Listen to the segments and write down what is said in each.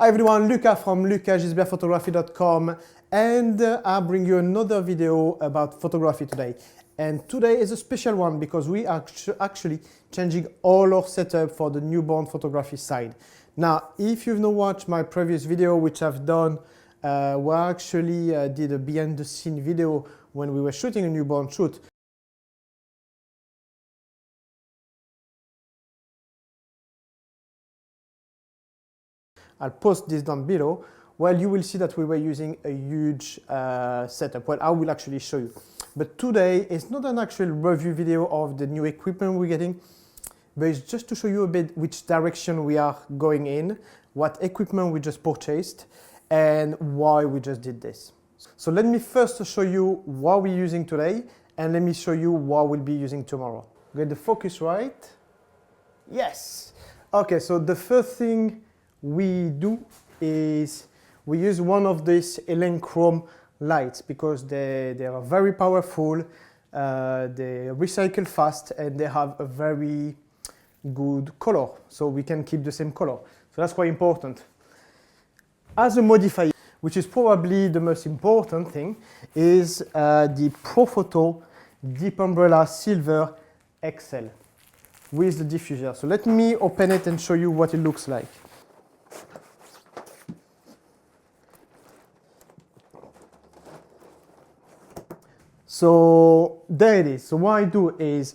Hi everyone, Luca from lucasgisbertphotography.com, and I bring you another video about photography today. And today is a special one because we are actually changing all our setup for the newborn photography side. Now, if you've not watched my previous video, which I've done, we actually did a behind the scene video when we were shooting a newborn shoot. I'll post this down below. Well, you will see that we were using a huge setup. Well, I will actually show you. But today is not an actual review video of the new equipment we're getting, but it's just to show you a bit which direction we are going in, what equipment we just purchased, and why we just did this. So let me first show you what we're using today, and let me show you what we'll be using tomorrow. Get the focus right? Yes! Okay, so the first thing we do is we use one of these Chrome lights because they are very powerful, they recycle fast, and they have a very good color, so we can keep the same color. So that's quite important. As a modifier, which is probably the most important thing, is the Profoto Deep Umbrella Silver XL with the diffuser. So let me open it and show you what it looks like. So there it is. So what I do is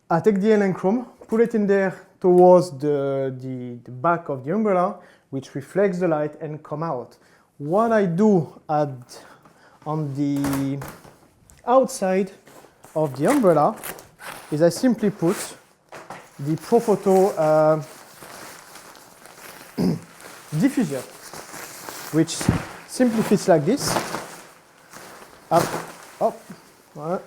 I take the Chrome, put it in there towards the back of the umbrella, which reflects the light and come out. What I do on the outside of the umbrella is I simply put the Profoto diffuser, which simply fits like this. Up. Oh, all right.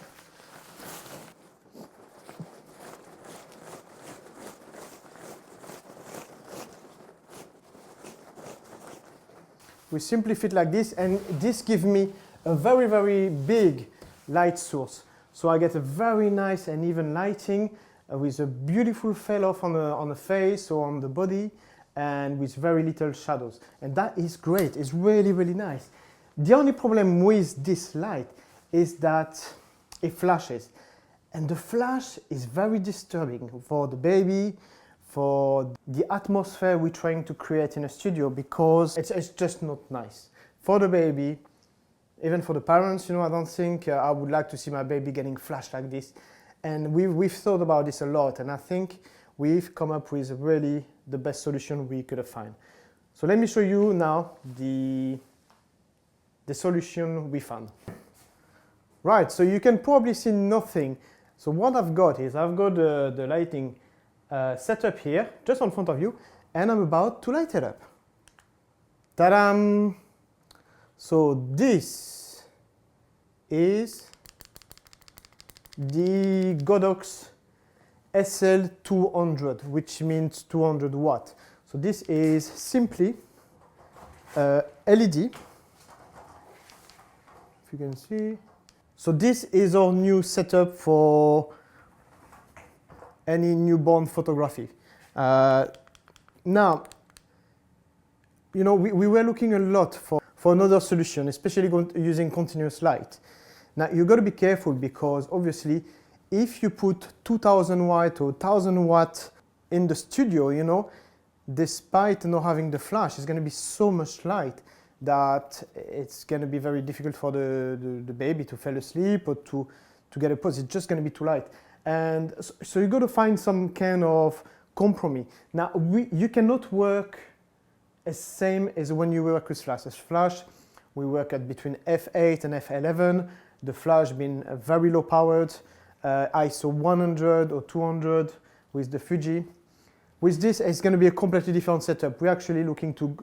We simply fit like this, and this gives me a very, very big light source. So I get a very nice and even lighting with a beautiful fell off on the face or on the body, and with very little shadows. And that is great. It's really, really nice. The only problem with this light is that it flashes, and the flash is very disturbing for the baby, for the atmosphere we're trying to create in a studio, because it's just not nice for the baby, even for the parents. You know, I don't think I would like to see my baby getting flashed like this, and we've thought about this a lot, and I think we've come up with really the best solution we could have found. So let me show you now the solution we found. Right, so you can probably see nothing. So what I've got is I've got the lighting set up here, just in front of you, and I'm about to light it up. Ta-da! So this is the Godox Xl 200, which means 200 watt. So this is simply LED, if you can see. So this is our new setup for any newborn photography. Now, you know, we were looking a lot for another solution, especially using continuous light. Now, you've got to be careful because obviously, if you put 2000 watt or 1000 watt in the studio, you know, despite not having the flash, it's going to be so much light that it's going to be very difficult for the baby to fall asleep or to get a pose. It's just going to be too light. And so you got to find some kind of compromise. Now, you cannot work as same as when you work with flash. As flash, we work at between f8 and f11. The flash being very low powered, ISO 100 or 200 with the Fuji. With this, it's going to be a completely different setup. We're actually looking to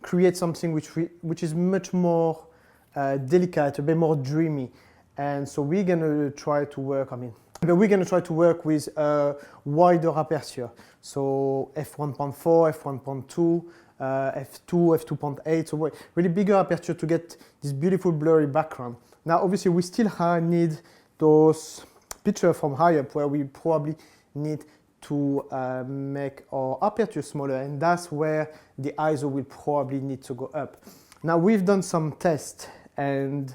create something which is much more delicate, a bit more dreamy. And so we're going to try to work, we're going to try to work with a wider aperture. So f1.4, f1.2, f2, f2.8, so really bigger aperture to get this beautiful blurry background. Now, obviously, we still need those pictures from high up where we probably need to make our aperture smaller, and that's where the ISO will probably need to go up. Now we've done some tests, and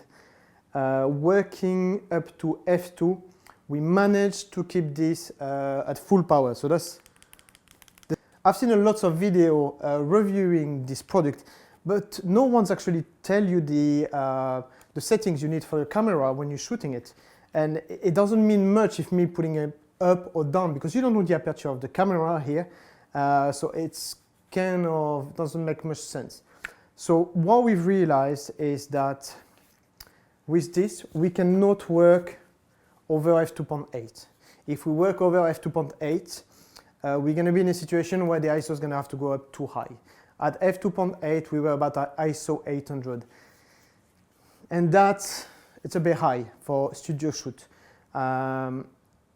working up to f2, we managed to keep this at full power. So I've seen a lot of video reviewing this product, but no one's actually tell you the settings you need for your camera when you're shooting it. And it doesn't mean much if me putting it up or down, because you don't know the aperture of the camera here. So it's kind of doesn't make much sense. So what we've realized is that with this, we cannot work over f2.8. If we work over f2.8, we're going to be in a situation where the ISO is going to have to go up too high. At f2.8, we were about ISO 800. And it's a bit high for studio shoot.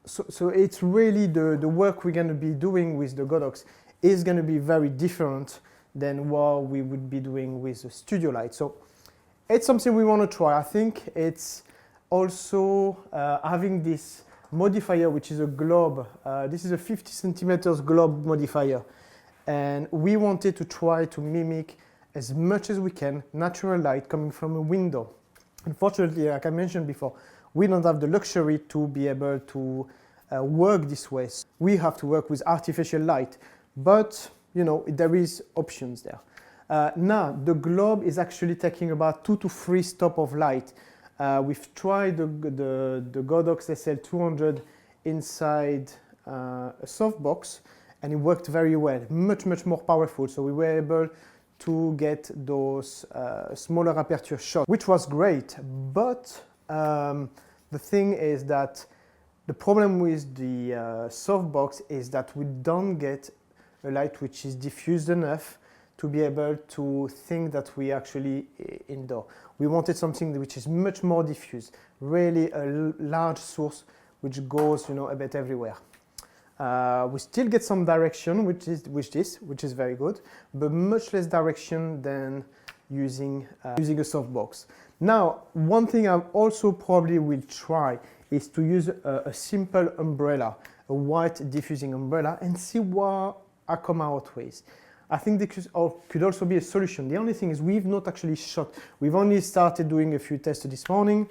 So it's really the work we're going to be doing with the Godox is going to be very different than what we would be doing with the studio light. So it's something we want to try. I think it's also having this modifier, which is a globe. This is a 50 centimeters globe modifier. And we wanted to try to mimic as much as we can natural light coming from a window. Unfortunately, like I mentioned before, we don't have the luxury to be able to work this way. We have to work with artificial light, but you know, there is options there. Now, the globe is actually taking about 2 to 3 stops of light. We've tried the Godox Xl 200 inside a softbox, and it worked very well, much more powerful. So we were able to get those smaller aperture shots, which was great. But the thing is that the problem with the softbox is that we don't get a light which is diffused enough to be able to think that we actually indoor. We wanted something which is much more diffuse, really a large source which goes, you know, a bit everywhere. We still get some direction, which is very good, but much less direction than using a softbox. Now, one thing I also probably will try is to use a simple umbrella, a white diffusing umbrella, and see what I come out with. I think this could also be a solution. The only thing is we've not actually shot. We've only started doing a few tests this morning,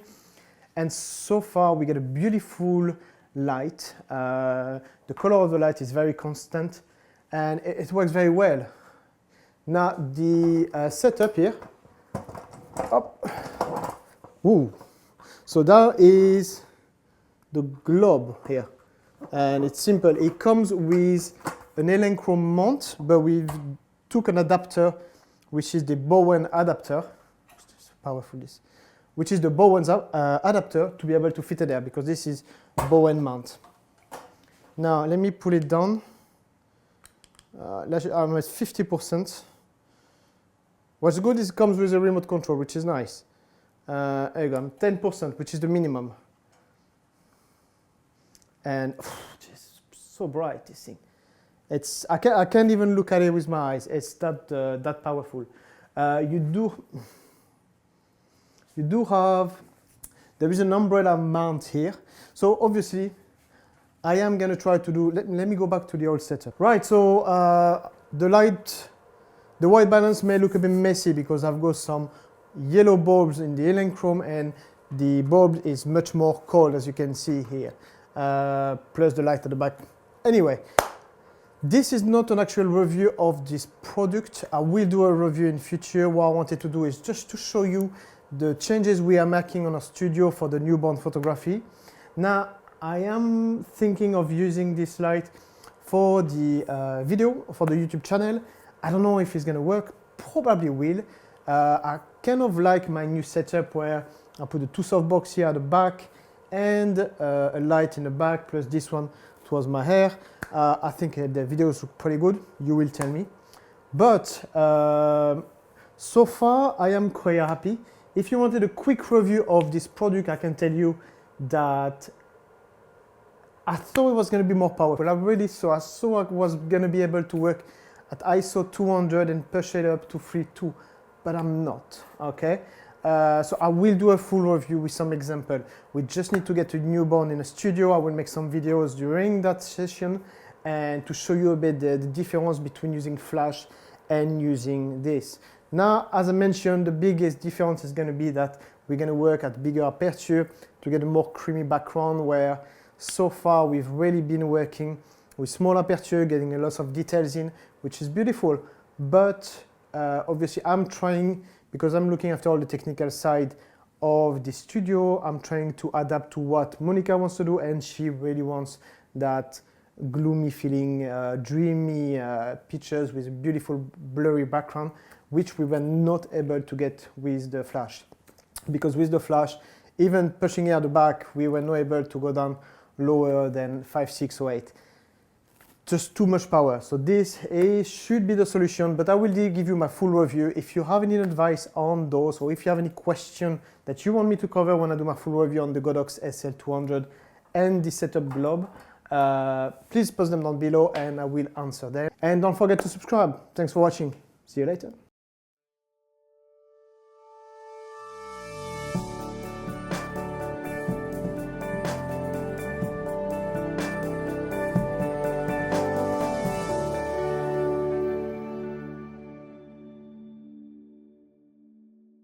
and so far we get a beautiful light. The color of the light is very constant, and it works very well. Now the setup here. Up. Ooh. So that is the globe here, and it's simple. It comes with an Electron mount, but we took an adapter, which is the Bowen adapter. Powerful this, which is the Bowen's adapter to be able to fit it there, because this is Bowen mount. Now let me pull it down. I'm at 50%. What's good is it comes with a remote control, which is nice. There you go, 10%, which is the minimum. And it's so bright, this thing. I can't even look at it with my eyes. It's that powerful. You do have, there is an umbrella mount here. So obviously, I am going to try to do, let me go back to the old setup. Right, so the white balance may look a bit messy because I've got some yellow bulbs in the Electron, and the bulb is much more cold, as you can see here, plus the light at the back. Anyway, this is not an actual review of this product. I will do a review in future. What I wanted to do is just to show you the changes we are making on our studio for the newborn photography. Now, I am thinking of using this light for the video, for the YouTube channel. I don't know if it's going to work. Probably will. I kind of like my new setup where I put the 2 softbox here at the back and a light in the back, plus this one towards my hair. I think the videos look pretty good. You will tell me. But so far, I am quite happy. If you wanted a quick review of this product, I can tell you that I thought it was going to be more powerful. I really saw. I saw I was going to be able to work at ISO 200 and push it up to 3.2, but I'm not. Okay. So I will do a full review with some example. We just need to get a newborn in a studio. I will make some videos during that session, and to show you a bit the difference between using flash and using this. Now, as I mentioned, the biggest difference is going to be that we're going to work at bigger aperture to get a more creamy background, where so far we've really been working with small aperture, getting a lot of details in, which is beautiful. But obviously I'm trying, because I'm looking after all the technical side of the studio, I'm trying to adapt to what Monica wants to do, and she really wants that gloomy feeling, dreamy pictures with a beautiful blurry background, which we were not able to get with the flash. Because with the flash, even pushing it at the back, we were not able to go down lower than 5, 6 or 8. Just too much power. So this should be the solution, but I will give you my full review. If you have any advice on those, or if you have any question that you want me to cover when I do my full review on the Godox Xl 200 and the setup blob, please post them down below and I will answer them. And don't forget to subscribe. Thanks for watching. See you later.